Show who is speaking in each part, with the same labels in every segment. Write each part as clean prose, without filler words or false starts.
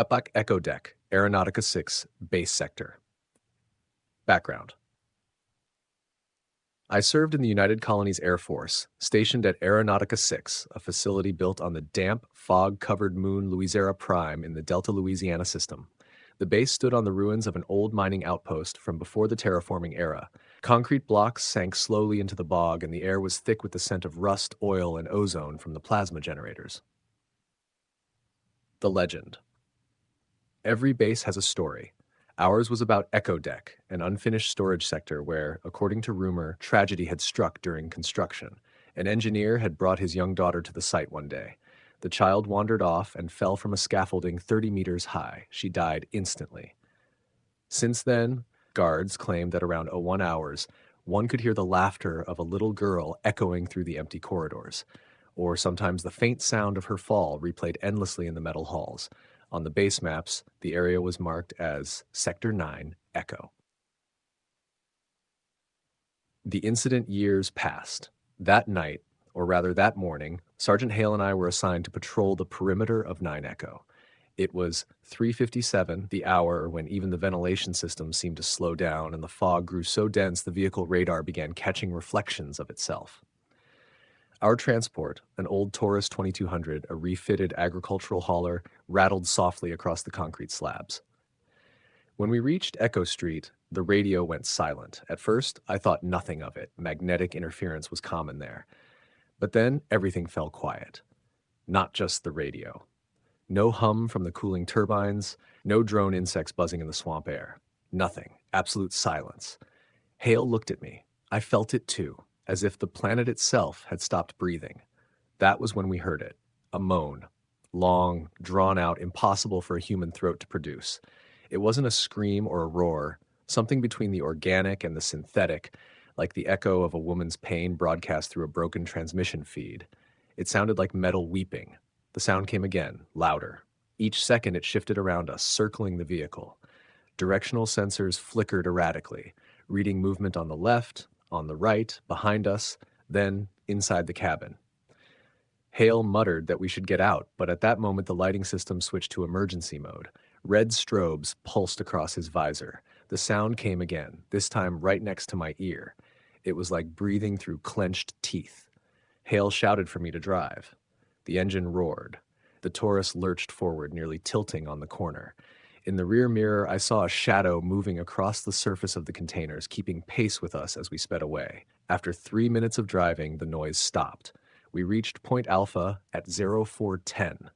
Speaker 1: Epoch Echo Deck, Aeronautica 6, Base Sector. Background. I served in the United Colonies Air Force, stationed at Aeronautica 6, a facility built on the damp, fog-covered moon Louisiana Prime in the Delta Louisiana system. The base stood on the ruins of an old mining outpost from before the terraforming era. Concrete blocks sank slowly into the bog, and the air was thick with the scent of rust, oil, and ozone from the plasma generators. The legend. Every base has a story. Ours was about Echo Deck, an unfinished storage sector where, according to rumor, tragedy had struck during construction. An engineer had brought his young daughter to the site one day. The child wandered off and fell from a scaffolding 30 meters high. She died instantly. Since then, guards claimed that around 01 hours, one could hear the laughter of a little girl echoing through the empty corridors, or sometimes the faint sound of her fall replayed endlessly in the metal halls. On the base maps, the area was marked as Sector 9, Echo. The incident years passed. That night, or rather that morning, Sergeant Hale and I were assigned to patrol the perimeter of 9 Echo. It was 3:57, the hour when even the ventilation system seemed to slow down and the fog grew so dense the vehicle radar began catching reflections of itself. Our transport, an old Taurus 2200, a refitted agricultural hauler, rattled softly across the concrete slabs. When we reached Echo Street, the radio went silent. At first, I thought nothing of it. Magnetic interference was common there. But then everything fell quiet. Not just the radio. No hum from the cooling turbines, no drone insects buzzing in the swamp air. Nothing. Absolute silence. Hale looked at me. I felt it too, as if the planet itself had stopped breathing. That was when we heard it. A moan. Long, drawn out, impossible for a human throat to produce. It wasn't a scream or a roar, something between the organic and the synthetic, like the echo of a woman's pain broadcast through a broken transmission feed. It sounded like metal weeping. The sound came again, louder. Each second it shifted around us, circling the vehicle. Directional sensors flickered erratically, reading movement on the left, on the right, behind us, then inside the cabin. Hale muttered that we should get out, but at that moment the lighting system switched to emergency mode. Red strobes pulsed across his visor. The sound came again, this time right next to my ear. It was like breathing through clenched teeth. Hale shouted for me to drive. The engine roared. The Taurus lurched forward, nearly tilting on the corner. In the rear mirror, I saw a shadow moving across the surface of the containers, keeping pace with us as we sped away. After 3 minutes of driving, the noise stopped. We reached Point Alpha at 0410,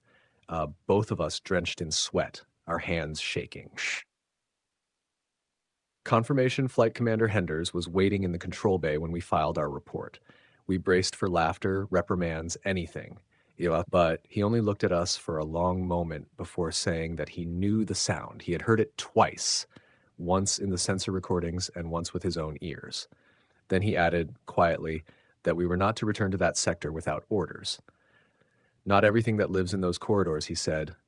Speaker 1: both of us drenched in sweat, our hands shaking. Confirmation Flight Commander Henders was waiting in the control bay when we filed our report. We braced for laughter, reprimands, anything. But he only looked at us for a long moment before saying that he knew the sound. He had heard it twice, once in the sensor recordings and once with his own ears. Then he added, quietly, that we were not to return to that sector without orders. Not everything that lives in those corridors, he said,